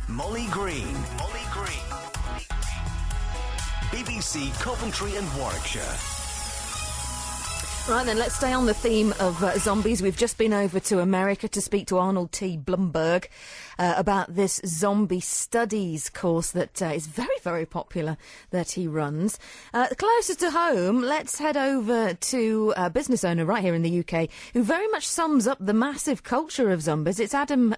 Mollie Green. Mollie Green. BBC Coventry and Warwickshire. Right then, let's stay on the theme of zombies. We've just been over to America to speak to Arnold T. Blumberg about this zombie studies course that is very, very popular that he runs. Closer to home, let's head over to a business owner right here in the UK who very much sums up the massive culture of zombies. It's Adam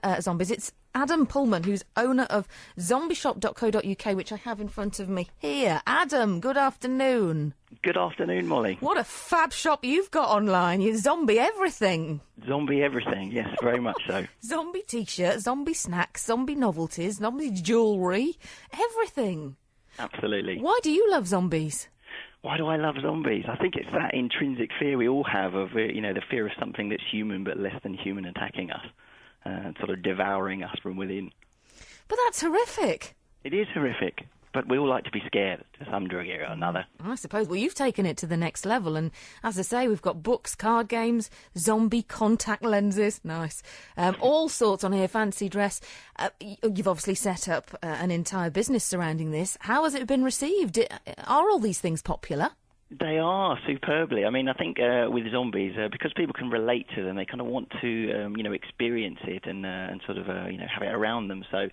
Pullman, who's owner of zombieshop.co.uk, which I have in front of me here. Adam, good afternoon. Good afternoon, Molly. What a fab shop you've got online. You zombie everything. Zombie everything, yes, very much so. Zombie T-shirts, zombie snacks, zombie novelties, zombie jewellery, everything. Absolutely. Why do you love zombies? Why do I love zombies? I think it's that intrinsic fear we all have of, the fear of something that's human but less than human attacking us. Sort of devouring us from within. But that's horrific. It is horrific, but we all like to be scared to some degree or another. I suppose. Well, you've taken it to the next level, and as I say, we've got books, card games, zombie contact lenses, nice, all sorts on here, fancy dress. You've obviously set up an entire business surrounding this. How has it been received? Are all these things popular? They are, superbly. I mean, I think with zombies, because people can relate to them, they kind of want to, experience it and sort of, have it around them. So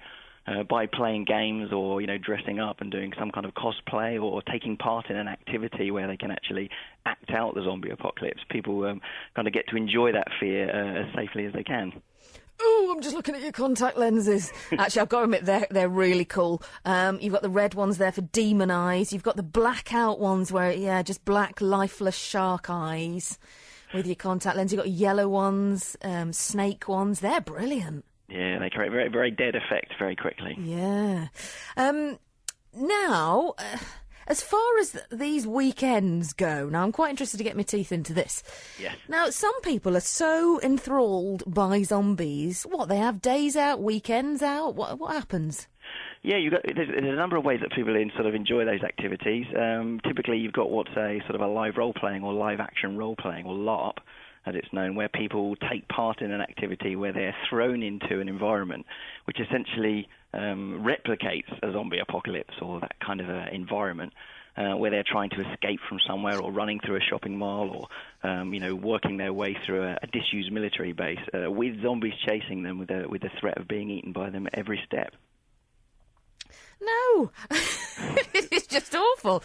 by playing games or, dressing up and doing some kind of cosplay or taking part in an activity where they can actually act out the zombie apocalypse, people kind of get to enjoy that fear as safely as they can. Oh, I'm just looking at your contact lenses. Actually, I've got to admit, they're really cool. You've got the red ones there for demon eyes. You've got the blackout ones where, just black, lifeless shark eyes with your contact lens. You've got yellow ones, snake ones. They're brilliant. Yeah, they create very, very dead effect very quickly. Yeah. Now, as far as these weekends go, now I'm quite interested to get my teeth into this. Yes. Now, some people are so enthralled by zombies. What, they have days out, weekends out? What happens? Yeah, there's a number of ways that people sort of enjoy those activities. Typically, you've got what's a sort of a live role-playing or live-action role-playing, or LARP, as it's known, where people take part in an activity where they're thrown into an environment which essentially replicates a zombie apocalypse or that kind of environment, where they're trying to escape from somewhere or running through a shopping mall or, working their way through a disused military base with zombies chasing them with the threat of being eaten by them at every step. No, it's just awful.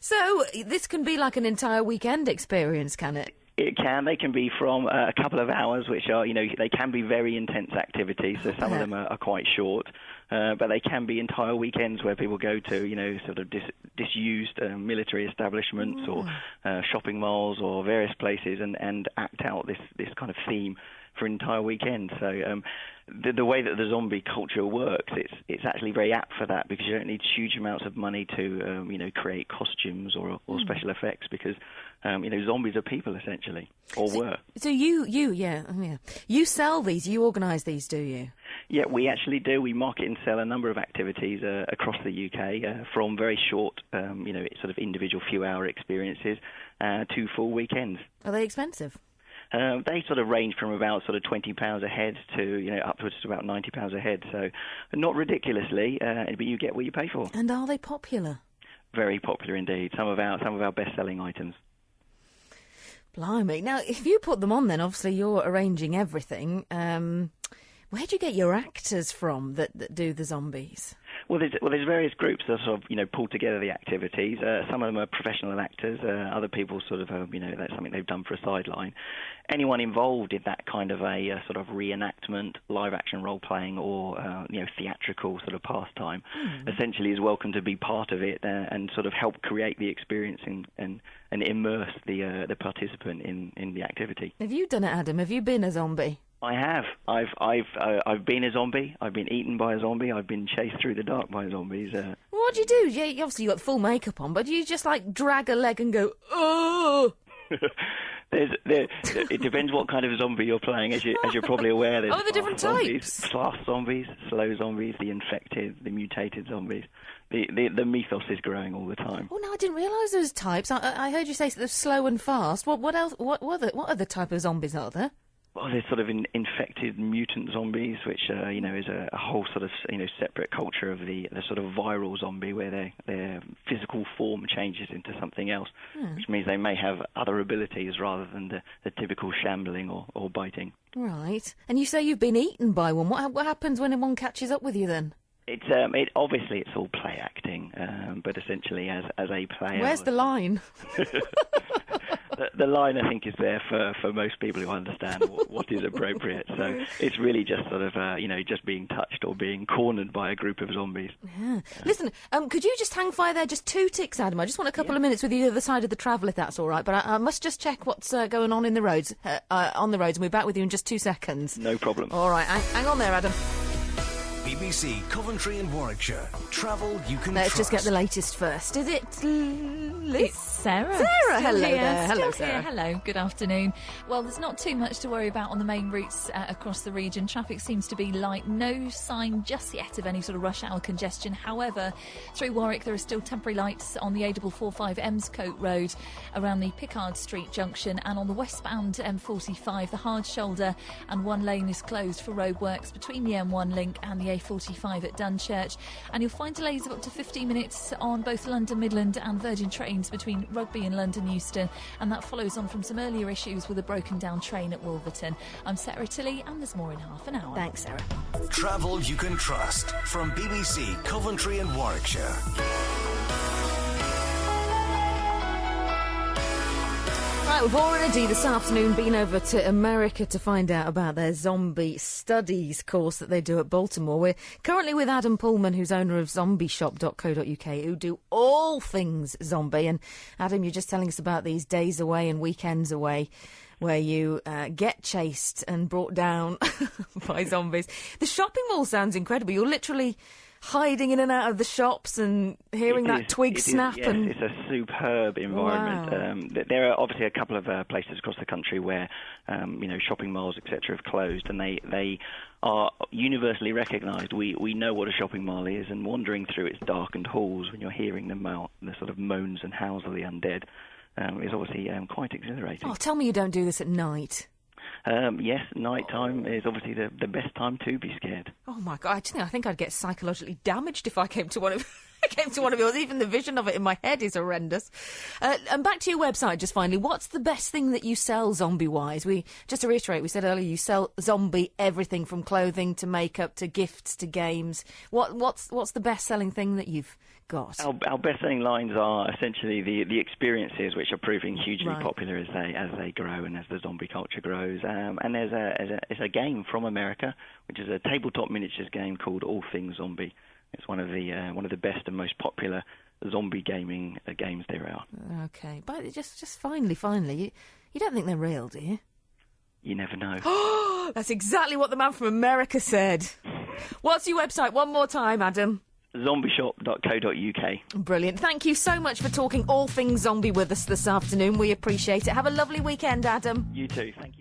So this can be like an entire weekend experience, can it? It can. They can be from a couple of hours, which are, they can be very intense activities, so some of them are quite short. But they can be entire weekends where people go to, sort of disused military establishments or shopping malls or various places and act out this kind of theme for an entire weekend. So the way that the zombie culture works, it's actually very apt for that, because you don't need huge amounts of money to create costumes or special effects, because zombies are people essentially, or were. So you sell these, you organise these, do you? Yeah, we actually do. We market and sell a number of activities across the UK, from very short, sort of individual few-hour experiences to full weekends. Are they expensive? They sort of range from about sort of £20 a head to, upwards to about £90 a head. So not ridiculously, but you get what you pay for. And are they popular? Very popular indeed. Some of our best-selling items. Blimey. Now, if you put them on then, obviously you're arranging everything. Where do you get your actors from that do the zombies? Well, there's various groups that sort of, pull together the activities. Some of them are professional actors. Other people sort of, that's something they've done for a sideline. Anyone involved in that kind of a sort of reenactment, live-action role-playing or, theatrical sort of pastime, essentially is welcome to be part of it and sort of help create the experience and immerse the participant in the activity. Have you done it, Adam? Have you been a zombie? I have. I've been a zombie. I've been eaten by a zombie. I've been chased through the dark by zombies. What do you do? Yeah, obviously you got full makeup on, but do you just like drag a leg and go, oh? It depends what kind of zombie you're playing. As you're probably aware, there's the different types. Fast zombies, slow zombies, the infected, the mutated zombies. The mythos is growing all the time. Oh no, I didn't realise there was types. I heard you say they're slow and fast. What else? What other type of zombies are there? Well, there's sort of infected mutant zombies, which is a whole sort of separate culture of the sort of viral zombie, where their physical form changes into something else, which means they may have other abilities rather than the typical shambling or biting. Right. And you say you've been eaten by one. What happens when one catches up with you then? Obviously it's all play acting, but essentially as a player. Where's the line? The line, I think, is there for most people who understand what is appropriate. So it's really just sort of, just being touched or being cornered by a group of zombies. Yeah. Listen, could you just hang fire there just 2 ticks, Adam? I just want a couple of minutes with you the other side of the travel, if that's all right. But I must just check what's going on in the roads, and we'll be back with you in just 2 seconds. No problem. All right, hang on there, Adam. BBC Coventry and Warwickshire. Travel you can Let's trust. just get the latest first. Is it Liz? It's Sarah. Sarah, hello here, there. Hello, still here. Sarah. Hello, good afternoon. Well, there's not too much to worry about on the main routes across the region. Traffic seems to be light. No sign just yet of any sort of rush hour congestion. However, through Warwick, there are still temporary lights on the A445 Emscote Road, around the Pickard Street junction, and on the westbound M45, the hard shoulder and one lane is closed for roadworks between the M1 link and the A45 at Dunchurch. And you'll find delays of up to 15 minutes on both London Midland and Virgin trains between Rugby and London Euston, and that follows on from some earlier issues with a broken down train at Wolverton. I'm Sarah Tilley, and there's more in half an hour. Thanks, Sarah. Travel you can trust from BBC Coventry and Warwickshire. Right, we've already this afternoon been over to America to find out about their zombie studies course that they do at Baltimore. We're currently with Adam Pullman, who's owner of zombieshop.co.uk, who do all things zombie. And Adam, you're just telling us about these days away and weekends away where you get chased and brought down by zombies. The shopping mall sounds incredible. You're literally hiding in and out of the shops and hearing that twig snap. Yes, it's a superb environment. Wow. There are obviously a couple of places across the country where shopping malls, etc., have closed, and they are universally recognised. We know what a shopping mall is, and wandering through its darkened halls when you're hearing the sort of moans and howls of the undead is obviously quite exhilarating. Oh, tell me you don't do this at night. Yes, night time is obviously the best time to be scared. Oh my God! I think I'd get psychologically damaged if I came to one of yours. Even the vision of it in my head is horrendous. And back to your website, just finally, what's the best thing that you sell zombie-wise? Just to reiterate, we said earlier you sell zombie everything from clothing to makeup to gifts to games. What's the best-selling thing that you've got? Our best-selling lines are essentially the experiences, which are proving hugely popular as they grow and as the zombie culture grows. And there's a game from America, which is a tabletop miniatures game called All Things Zombie. It's one of the best and most popular zombie gaming games there are. Okay, but just finally, you don't think they're real, do you? You never know. That's exactly what the man from America said. What's your website? One more time, Adam. Zombieshop.co.uk. Brilliant. Thank you so much for talking all things zombie with us this afternoon. We appreciate it. Have a lovely weekend, Adam. You too. Thank you.